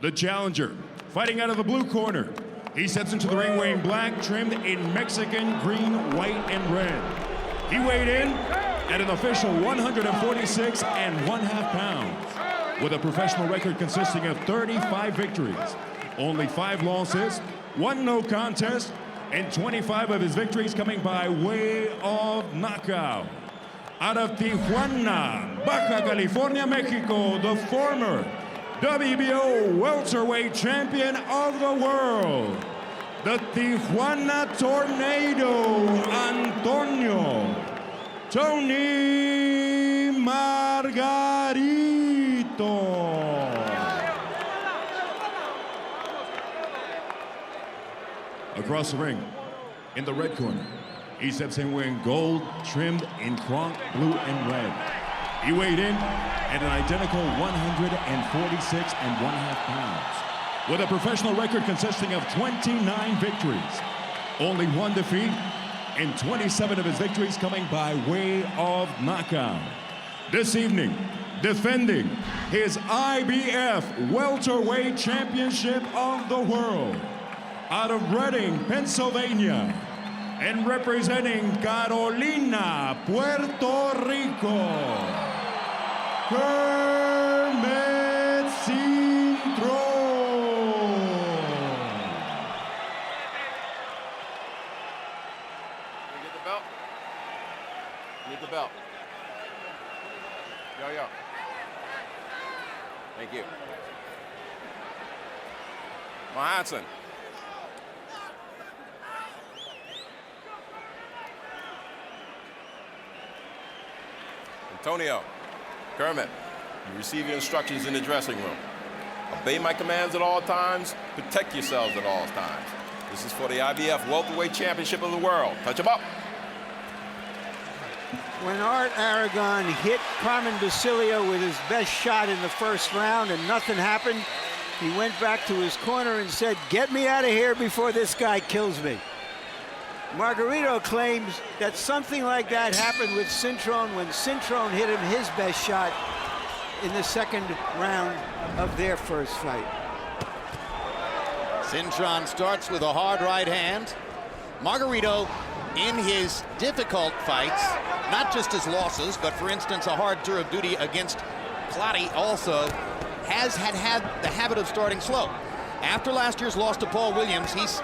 The challenger, fighting out of the blue corner. He steps into the ring wearing black, trimmed in Mexican green, white, and red. He weighed in at an official 146 1/2 pounds, with a professional record consisting of 35 victories, only 5 losses, 1 no contest, and 25 of his victories coming by way of knockout. Out of Tijuana, Baja California, Mexico, the former WBO welterweight champion of the world, the Tijuana Tornado Antonio Tony Margarito. Across the ring, in the red corner, he steps in wearing gold trimmed in cronk blue and red. He weighed in at an identical 146 1/2 pounds, with a professional record consisting of 29 victories, only 1 defeat, and 27 of his victories coming by way of knockout. This evening, defending his IBF welterweight championship of the world, out of Reading, Pennsylvania, and representing Carolina, Puerto Rico, Kermit Cintron. You get the belt? Need the belt. Yo. Thank you. Johansson. Antonio, Kermit, you receive your instructions in the dressing room. Obey my commands at all times. Protect yourselves at all times. This is for the IBF Welterweight Championship of the World. Touch them up. When Art Aragon hit Carmen Basilio with his best shot in the first round and nothing happened, he went back to his corner and said, "Get me out of here before this guy kills me." Margarito claims that something like that happened with Cintron when Cintron hit him his best shot in the second round of their first fight. Cintron starts with a hard right hand. Margarito, in his difficult fights, not just his losses, but for instance, a hard tour of duty against Platti also, has had the habit of starting slow. After last year's loss to Paul Williams, he's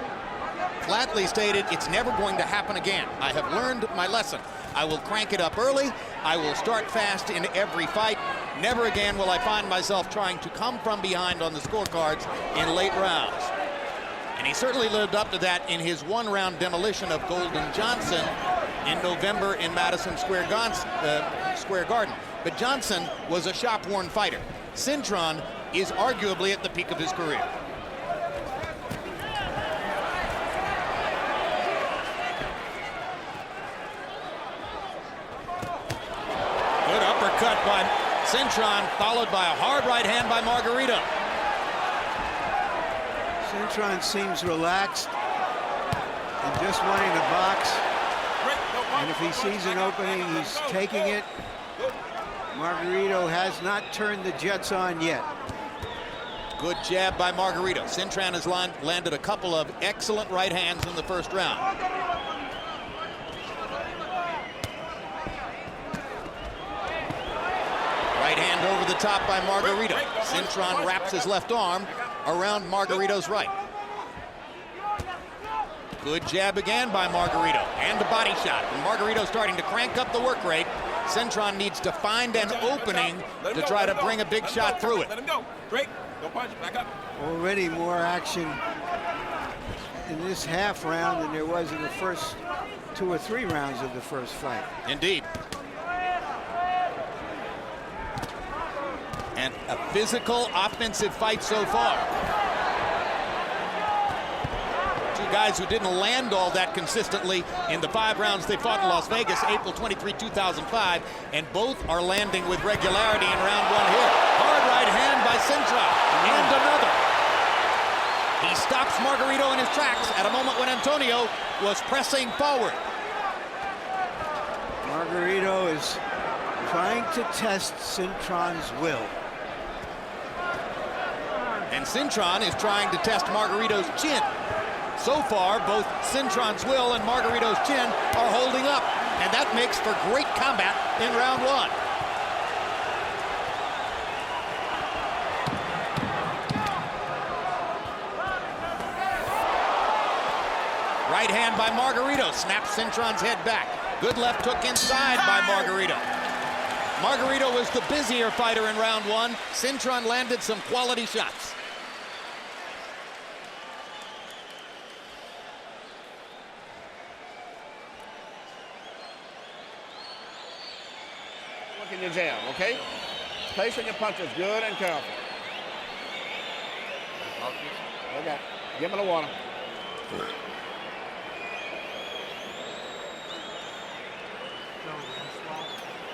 flatly stated it's never going to happen again. I have learned my lesson. I will crank it up early. I will start fast in every fight. Never again will I find myself trying to come from behind on the scorecards in late rounds. And he certainly lived up to that in his 1-round demolition of Golden Johnson in November in Madison Square Garden. But Johnson was a shop-worn fighter. Cintron is arguably at the peak of his career. Good uppercut by Cintron, followed by a hard right hand by Margarito. Cintron seems relaxed and just wanting to box. And if he sees an opening, he's taking it. Margarito has not turned the jets on yet. Good jab by Margarito. Cintron has landed a couple of excellent right hands in the first round. Right hand over the top by Margarito. Cintron wraps his left arm around Margarito's right. Good jab again by Margarito, and a body shot. And Margarito starting to crank up the work rate. Cintron needs to find an opening to try to bring a big shot through it. Let him go. Drake, go punch, back up. Already more action in this half round than there was in the first 2 or 3 rounds of the first fight. Indeed. And a physical offensive fight so far. Two guys who didn't land all that consistently in the 5 rounds they fought in Las Vegas, April 23, 2005, and both are landing with regularity in round 1 here. Hard right hand by Cintron, and another. He stops Margarito in his tracks at a moment when Antonio was pressing forward. Margarito is trying to test Cintron's will. And Cintron is trying to test Margarito's chin. So far, both Cintron's will and Margarito's chin are holding up, and that makes for great combat in round one. Right hand by Margarito, snaps Cintron's head back. Good left hook inside by Margarito. Margarito was the busier fighter in round one. Cintron landed some quality shots. Look in your jab, okay? Placing your punches good and careful. Okay, give him the water.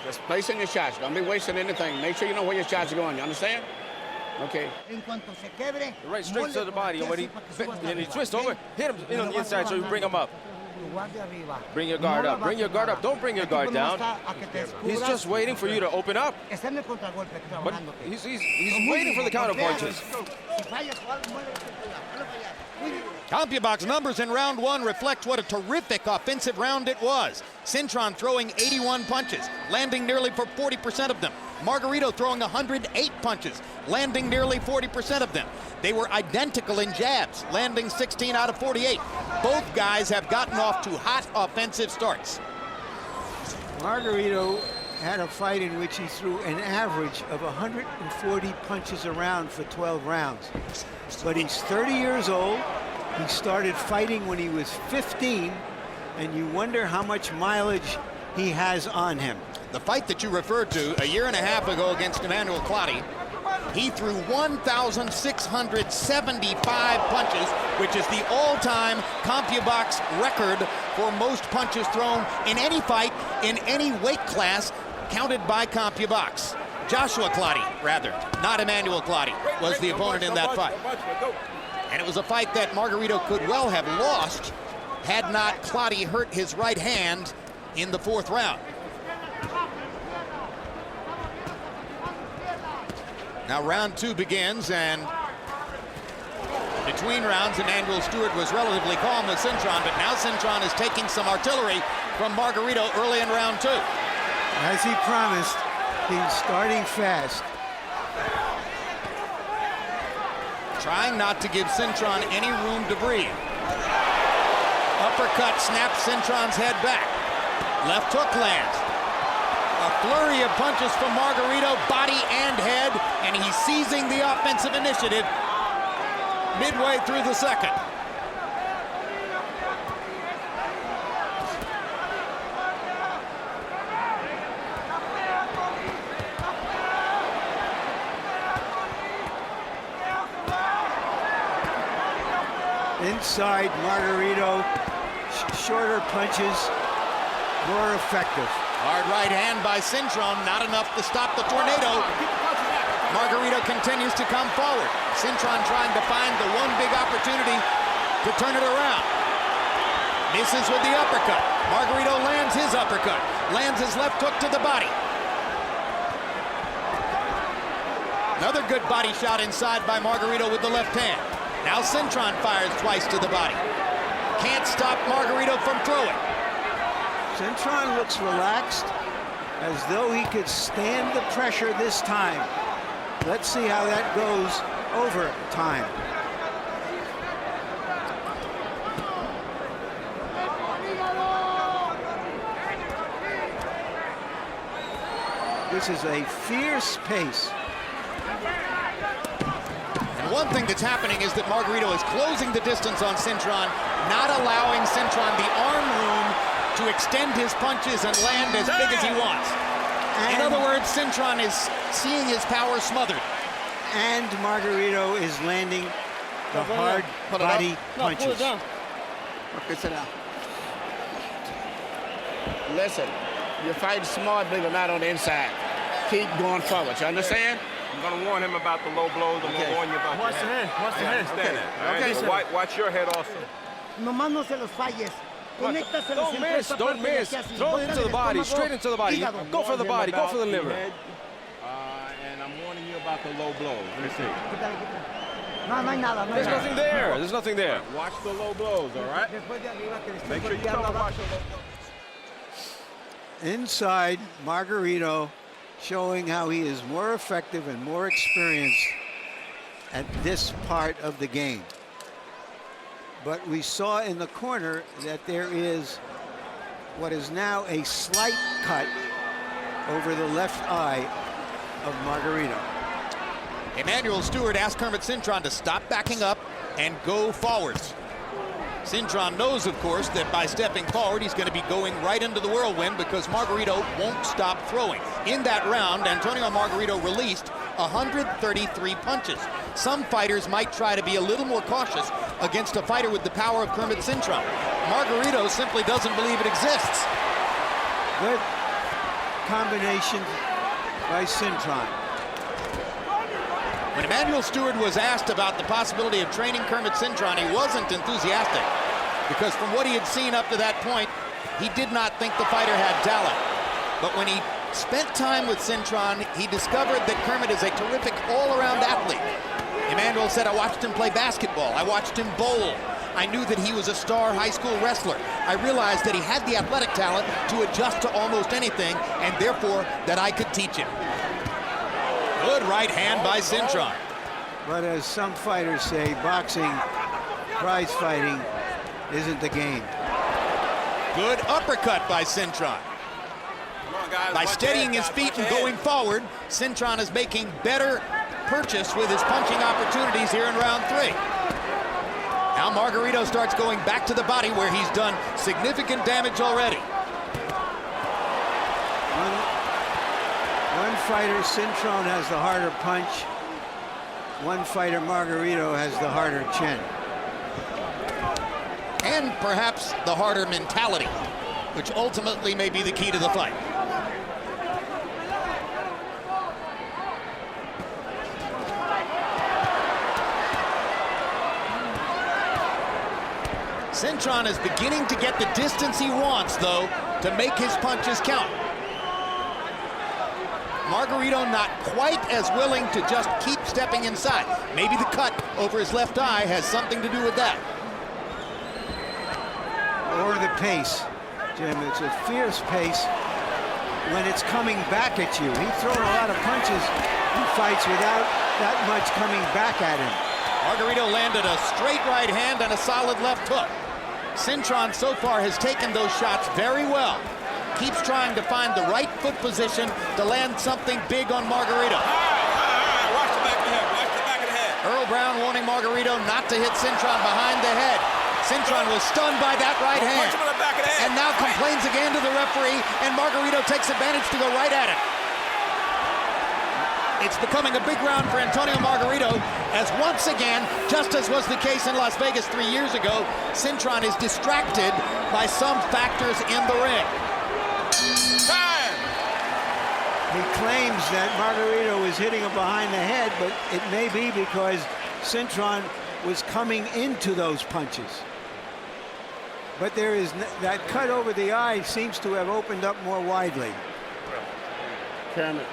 Just placing your shots. Don't be wasting anything. Make sure you know where your shots are going. You understand? Okay. Right straight to the body. And when he twists over, hit him on the inside so you bring him up. Bring your guard up. Bring your guard up. Don't bring your guard down. He's just waiting for you to open up. But he's waiting for the counter punches. CompuBox numbers in round one reflect what a terrific offensive round it was. Cintron throwing 81 punches, landing nearly for 40% of them. Margarito throwing 108 punches, landing nearly 40% of them. They were identical in jabs, landing 16 out of 48. Both guys have gotten off to hot offensive starts. Margarito had a fight in which he threw an average of 140 punches around for 12 rounds. But he's 30 years old. He started fighting when he was 15, and you wonder how much mileage he has on him. The fight that you referred to a year and a half ago against Emmanuel Clottey, he threw 1,675 punches, which is the all-time CompuBox record for most punches thrown in any fight in any weight class counted by CompuBox. Joshua Clottey, rather, not Emmanuel Clottey, was the opponent in that fight. And it was a fight that Margarito could well have lost had not Clottey hurt his right hand in the fourth round. Now round two begins, and between rounds, Emmanuel Stewart was relatively calm with Cintron, but now Cintron is taking some artillery from Margarito early in round two. As he promised, he's starting fast. Trying not to give Cintron any room to breathe. Uppercut snaps Cintron's head back. Left hook lands. A flurry of punches from Margarito, body and head, and he's seizing the offensive initiative midway through the second. Inside Margarito, shorter punches, more effective. Hard right hand by Cintron, not enough to stop the tornado. Margarito continues to come forward. Cintron trying to find the one big opportunity to turn it around. Misses with the uppercut. Margarito lands his uppercut, lands his left hook to the body. Another good body shot inside by Margarito with the left hand. Now Cintron fires twice to the body. Can't stop Margarito from throwing. Cintron looks relaxed, as though he could stand the pressure this time. Let's see how that goes over time. This is a fierce pace. One thing that's happening is that Margarito is closing the distance on Cintron, not allowing Cintron the arm room to extend his punches and land as big as he wants. In other words, Cintron is seeing his power smothered. And Margarito is landing the hard body punches. Pull it down. Okay, sit down. Listen, you're fighting smart, bigger, not on the inside. Keep going forward, you understand? I'm going to warn him about the low blows. I'm going to warn you about Watch the head. Watch the head. Understand that. All right? So watch your head also. Nomás no se los falles. Don't miss. Don't miss. Throw it into the body. Straight into the body. Go for the body. Go for the liver. And I'm warning you about the low blows. Let me see. No, no hay nada. No hay There's nada. nothing there. There's nothing there. Watch the low blows, all right? Después de arriba que le estoy Make sure you golpeando don't abajo. watch the low blows. Inside, Margarito showing how he is more effective and more experienced at this part of the game. But we saw in the corner that there is what is now a slight cut over the left eye of Margarito. Emanuel Stewart asked Kermit Cintron to stop backing up and go forwards. Cintron knows, of course, that by stepping forward, he's going to be going right into the whirlwind because Margarito won't stop throwing. In that round, Antonio Margarito released 133 punches. Some fighters might try to be a little more cautious against a fighter with the power of Kermit Cintron. Margarito simply doesn't believe it exists. Good combination by Cintron. When Emanuel Stewart was asked about the possibility of training Kermit Cintron, he wasn't enthusiastic because from what he had seen up to that point, he did not think the fighter had talent. But when he spent time with Cintron, he discovered that Kermit is a terrific all-around athlete. Emanuel said, I watched him play basketball. I watched him bowl. I knew that he was a star high school wrestler. I realized that he had the athletic talent to adjust to almost anything, and therefore that I could teach him. Good right hand by Cintron. But as some fighters say, boxing, prize fighting isn't the game. Good uppercut by Cintron. Come on, guys. By watch steadying your his head, feet guys, and watch your going head. forward, Cintron is making better purchase with his punching opportunities here in round 3. Now Margarito starts going back to the body where he's done significant damage already. One fighter, Cintron, has the harder punch. One fighter, Margarito, has the harder chin. And perhaps the harder mentality, which ultimately may be the key to the fight. Cintron is beginning to get the distance he wants, though, to make his punches count. Margarito not quite as willing to just keep stepping inside. Maybe the cut over his left eye has something to do with that. Or the pace, Jim. It's a fierce pace when it's coming back at you. He's thrown a lot of punches in fights without that much coming back at him. Margarito landed a straight right hand and a solid left hook. Cintron so far has taken those shots very well. Keeps trying to find the right foot position to land something big on Margarito. Watch the back of the head. Watch the back of the head. Earl Brown warning Margarito not to hit Cintron behind the head. Cintron was stunned by that right hand. Punch him in the back of the head. And now complains again to the referee, and Margarito takes advantage to go right at it. It's becoming a big round for Antonio Margarito, as once again, just as was the case in Las Vegas 3 years ago, Cintron is distracted by some factors in the ring. Time. He claims that Margarito is hitting him behind the head, but it may be because Cintron was coming into those punches. But there is that cut over the eye seems to have opened up more widely. Kermit,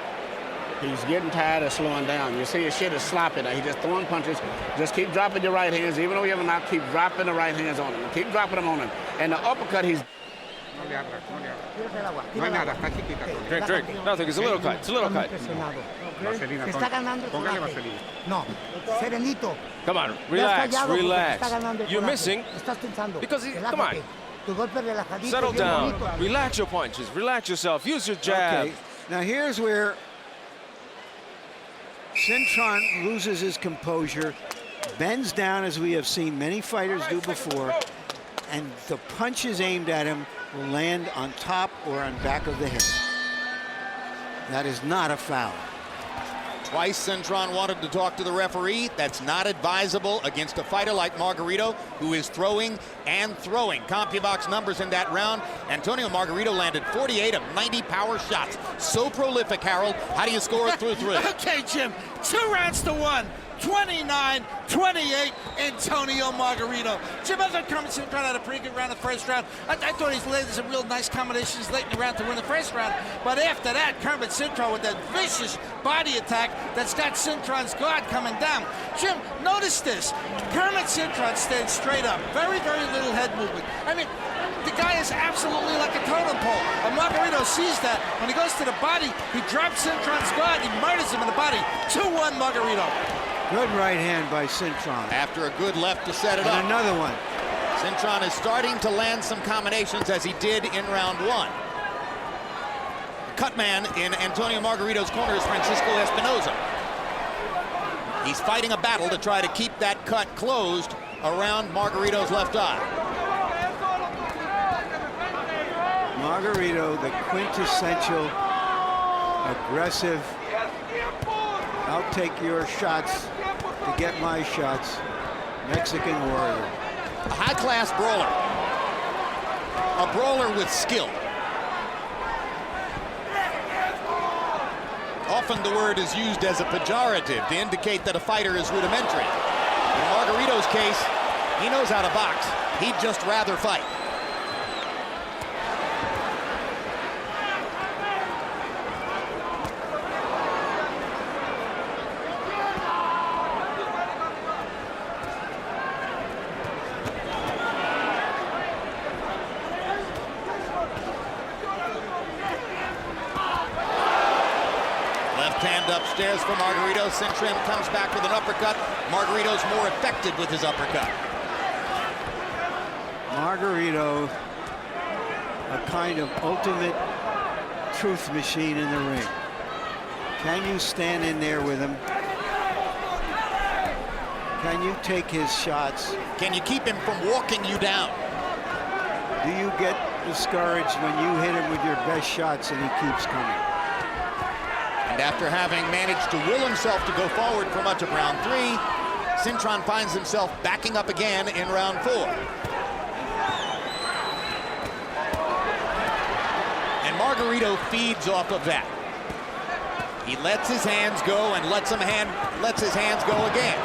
he's getting tired of slowing down. You see his shit is sloppy now. He's just throwing punches. Just keep dropping your right hands. Even though you have a knock, keep dropping the right hands on him. Keep dropping them on him. And the uppercut, he's... Drink, drink. Nothing. It's a little cut. It's a little cut. Te está ganando el coraje. No, serenito. Come on. Te has Relax. callado porque te Relax. está ganando el You're coraje. missing Estás pensando. because come on. Tu golpe relajadito, Settle bien down. bonito. Relax your punches. Relax yourself. Use your jab. Okay, now here's where Cintron loses his composure, bends down as we have seen many fighters do before, and the punches aimed at him will land on top or on back of the head. That is not a foul. Twice Cintron wanted to talk to the referee. That's not advisable against a fighter like Margarito, who is throwing and throwing. CompuBox numbers in that round. Antonio Margarito landed 48 of 90 power shots. So prolific, Harold. How do you score it through 3? Okay, Jim, 2 rounds to 1. 29-28, Antonio Margarito. Jim, I thought Kermit Cintron had a pretty good round in the first round. I thought he's landed some real nice combinations late in the round to win the first round. But after that, Kermit Cintron with that vicious body attack that's got Cintron's guard coming down. Jim, notice this. Kermit Cintron stands straight up. Very, very little head movement. I mean, the guy is absolutely like a totem pole. And Margarito sees that. When he goes to the body, he drops Cintron's guard. He murders him in the body. 2-1 Margarito. Good right hand by Cintron. After a good left to set it And up. another one. Cintron is starting to land some combinations as he did in round 1. Cut man in Antonio Margarito's corner is Francisco Espinoza. He's fighting a battle to try to keep that cut closed around Margarito's left eye. Margarito, the quintessential aggressive, I'll take your shots to get my shots, Mexican warrior. A high-class brawler. A brawler with skill. Often the word is used as a pejorative to indicate that a fighter is rudimentary. In Margarito's case, he knows how to box. He'd just rather fight. Hand upstairs for Margarito. Cintron comes back with an uppercut. Margarito's more effective with his uppercut. Margarito, a kind of ultimate truth machine in the ring. Can you stand in there with him? Can you take his shots? Can you keep him from walking you down? Do you get discouraged when you hit him with your best shots and he keeps coming? And after having managed to will himself to go forward for much of round 3, Cintron finds himself backing up again in round 4. And Margarito feeds off of that. He lets his hands go and lets his hands go again.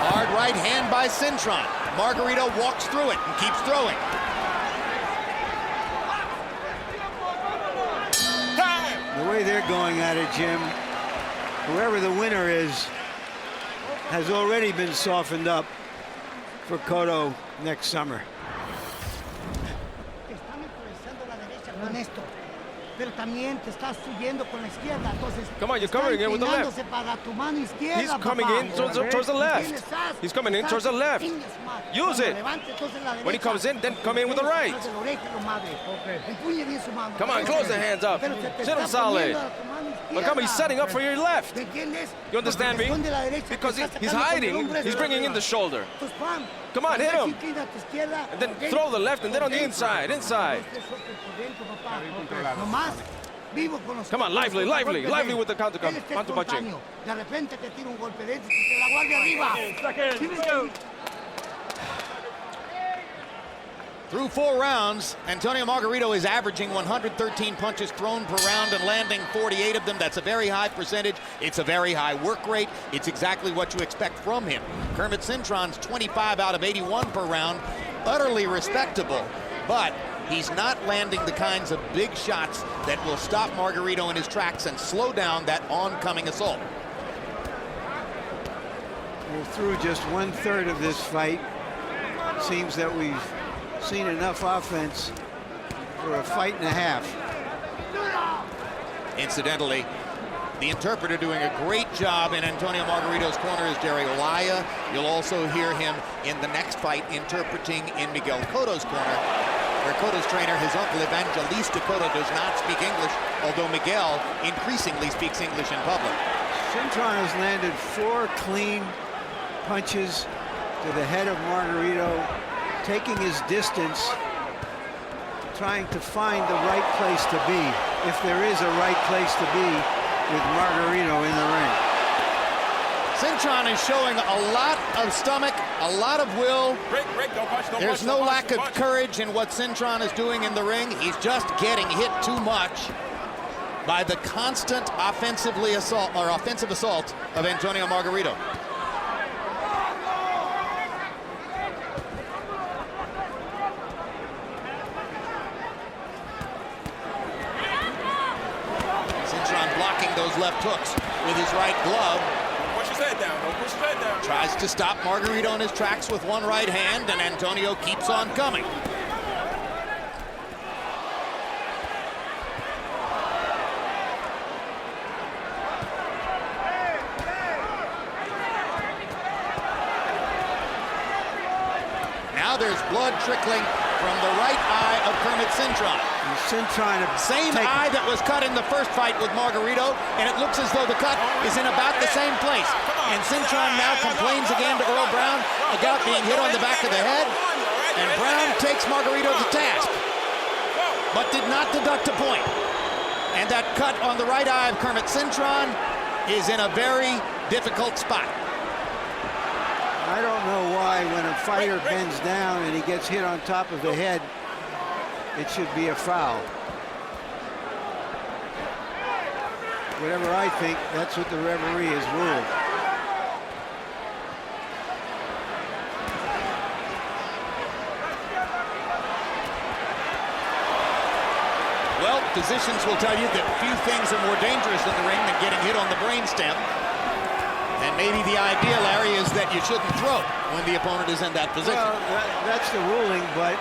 Hard right hand by Cintron. Margarito walks through it and keeps throwing. The way they're going at it, Jim, whoever the winner is has already been softened up for Cotto next summer. Come on, you're covering it with the left. He's coming in towards the left. He's coming in towards the left. Use it. When he comes in, then come in with the right. Come on, close the hands up. Sit him solid. But come on, he's setting up for your left. You understand me? Because he's hiding. He's bringing in the shoulder. Come on, hit him. And then throw the left, and then on the inside. Come on, lively with the counter punching. Through 4 rounds, Antonio Margarito is averaging 113 punches thrown per round and landing 48 of them. That's a very high percentage. It's a very high work rate. It's exactly what you expect from him. Kermit Cintron's 25 out of 81 per round, utterly respectable, but he's not landing the kinds of big shots that will stop Margarito in his tracks and slow down that oncoming assault. We're through just 1/3 of this fight. Seems that we've seen enough offense for a fight and a half. Incidentally, the interpreter doing a great job in Antonio Margarito's corner is Dario Laya. You'll also hear him in the next fight interpreting in Miguel Cotto's corner, where Cotto's trainer, his uncle Evangelista Cotto, does not speak English, although Miguel increasingly speaks English in public. Cintron has landed 4 clean punches to the head of Margarito, taking his distance, trying to find the right place to be, if there is a right place to be with Margarito in the ring. Cintron is showing a lot of stomach, a lot of will. There's no lack of courage in what Cintron is doing in the ring. He's just getting hit too much. by the constant offensive assault of Antonio Margarito. Cintron blocking those left hooks with his right glove. Don't push his head down. Don't push his head down. Tries to stop Margarito in his tracks with one right hand, and Antonio keeps on coming. Now there's blood trickling from the right eye of Kermit Cintron. Cintron, Same eye that was cut in the first fight with Margarito, and it looks as though the cut is in about the same place. And Cintron now complains again to Earl Brown about being hit on the back of the head, and Brown takes Margarito to task, but did not deduct a point. And that cut on the right eye of Kermit Cintron is in a very difficult spot. I don't know why when a fighter bends down and he gets hit on top of the head, it should be a foul. Whatever I think, that's what the referee has ruled. Well, physicians will tell you that few things are more dangerous in the ring than getting hit on the brainstem. And maybe the idea, Larry, is that you shouldn't throw when the opponent is in that position. Well, that's the ruling, but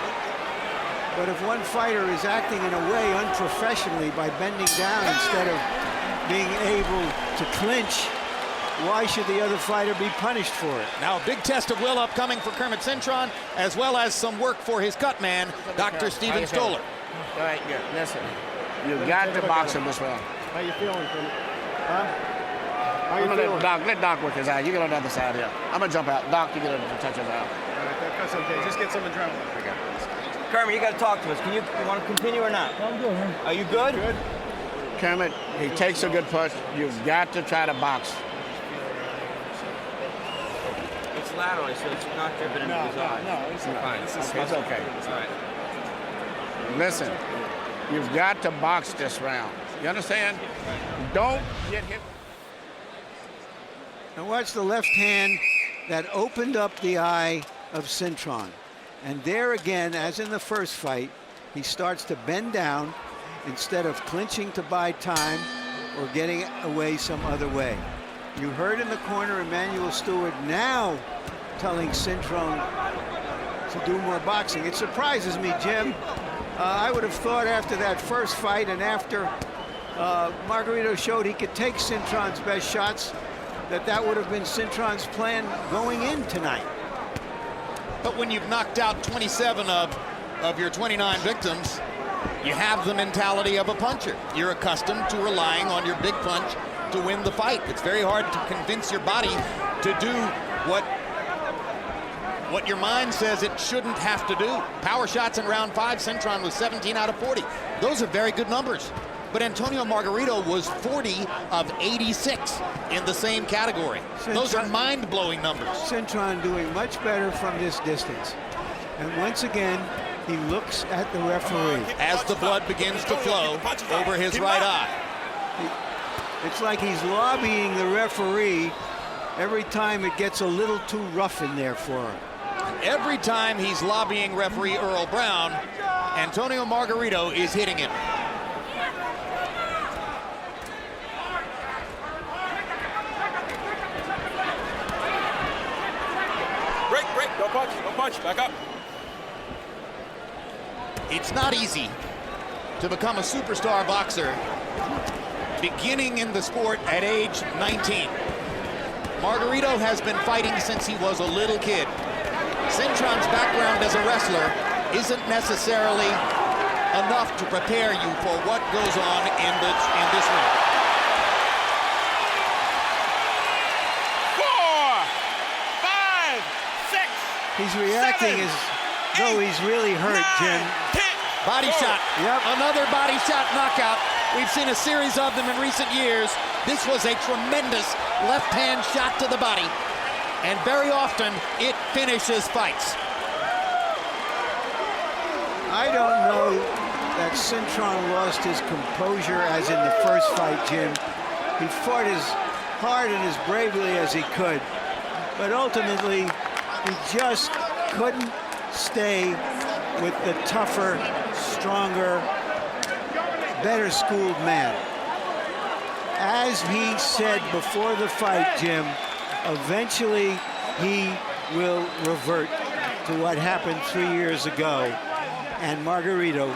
if one fighter is acting in a way unprofessionally by bending down instead of being able to clinch, why should the other fighter be punished for it? Now a big test of will upcoming for Kermit Cintron, as well as some work for his cut man, Dr. Steven Stoller. All right, good. Listen, you got to box him this round. How you feeling, Kermit? Huh? How you feeling? Let Doc work his eye. You get on the other side here. I'm going to jump out. Doc, you get on to touch his eye. All right, that's okay. Just get some adrenaline. I got this. Kermit, you got to talk to us. You want to continue or not? I'm good, man. Are you good? Good. Kermit, he takes a good punch. You've got to try to box. It's laterally, so it's not driven into his eye. No, it's fine. It's okay. All right. Listen, you've got to box this round. You understand? Don't get hit. Now watch the left hand that opened up the eye of Cintron. And there again, as in the first fight, he starts to bend down instead of clinching to buy time or getting away some other way. You heard in the corner Emmanuel Stewart now telling Cintron to do more boxing. It surprises me, Jim. I would have thought after that first fight and after Margarito showed he could take Cintron's best shots, that would have been Cintron's plan going in tonight. But when you've knocked out 27 of your 29 victims, you have the mentality of a puncher. You're accustomed to relying on your big punch to win the fight. It's very hard to convince your body to do what your mind says it shouldn't have to do. Power shots in round 5, Cintron was 17 out of 40. Those are very good numbers. But Antonio Margarito was 40 of 86 in the same category. Those are mind-blowing numbers. Cintron doing much better from this distance. And once again, he looks at the referee. As the blood begins to flow over his right eye. It's like he's lobbying the referee every time it gets a little too rough in there for him. Every time he's lobbying referee Earl Brown, Antonio Margarito is hitting him. Break, don't punch, back up. It's not easy to become a superstar boxer beginning in the sport at age 19. Margarito has been fighting since he was a little kid. Cintron's background as a wrestler isn't necessarily enough to prepare you for what goes on in this ring. 4, 5, 6. He's reacting 7, as though he's really hurt, 9, Jim. 10. Body shot. Yep. Another body shot knockout. We've seen a series of them in recent years. This was a tremendous left-hand shot to the body. And very often, it finishes fights. I don't know that Cintron lost his composure as in the first fight, Jim. He fought as hard and as bravely as he could, but ultimately he just couldn't stay with the tougher, stronger, better schooled man. As he said before the fight, Jim, eventually he will revert to what happened 3 years ago, and Margarito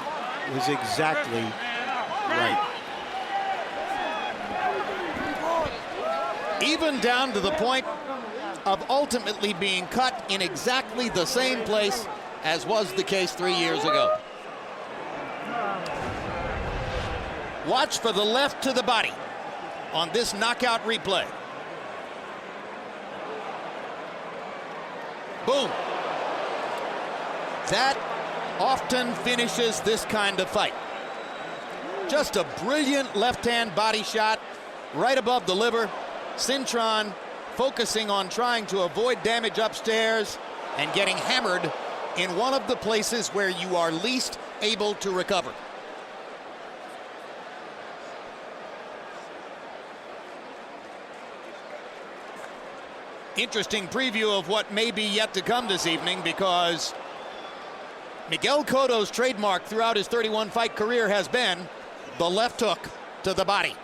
was exactly right. Even down to the point of ultimately being cut in exactly the same place as was the case 3 years ago. Watch for the left to the body on this knockout replay. Boom. That often finishes this kind of fight. Just a brilliant left-hand body shot right above the liver. Cintron focusing on trying to avoid damage upstairs and getting hammered in one of the places where you are least able to recover. Interesting preview of what may be yet to come this evening, because Miguel Cotto's trademark throughout his 31-fight career has been the left hook to the body.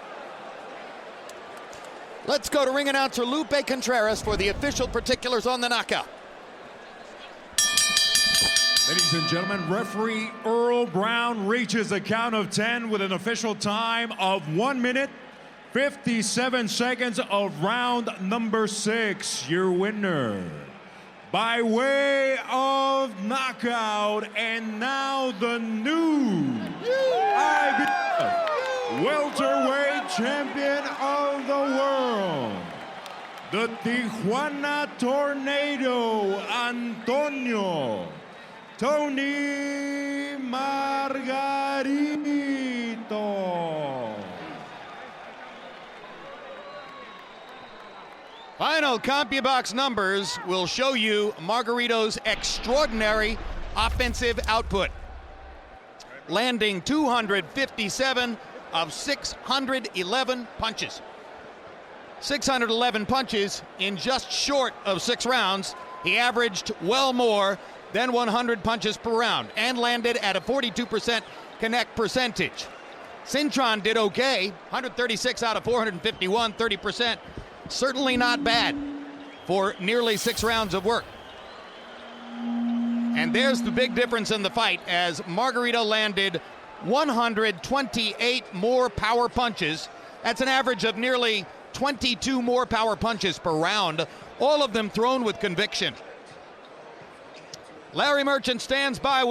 Let's go to ring announcer Lupe Contreras for the official particulars on the knockout. Ladies and gentlemen, referee Earl Brown reaches a count of 10 with an official time of 1 minute, 57 seconds of round number 6. Your winner, by way of knockout, and now the new IBF welterweight champion of the world, the Tijuana Tornado Antonio Tony Margarito. Final CompuBox numbers will show you Margarito's extraordinary offensive output, landing 257 of 611 punches. 611 punches in just short of 6 rounds. He averaged well more than 100 punches per round and landed at a 42% connect percentage. Cintron did okay, 136 out of 451, 30%. Certainly not bad for nearly 6 rounds of work. And there's the big difference in the fight, as Margarito landed 128 more power punches. That's an average of nearly 22 more power punches per round, all of them thrown with conviction. Larry Merchant stands by with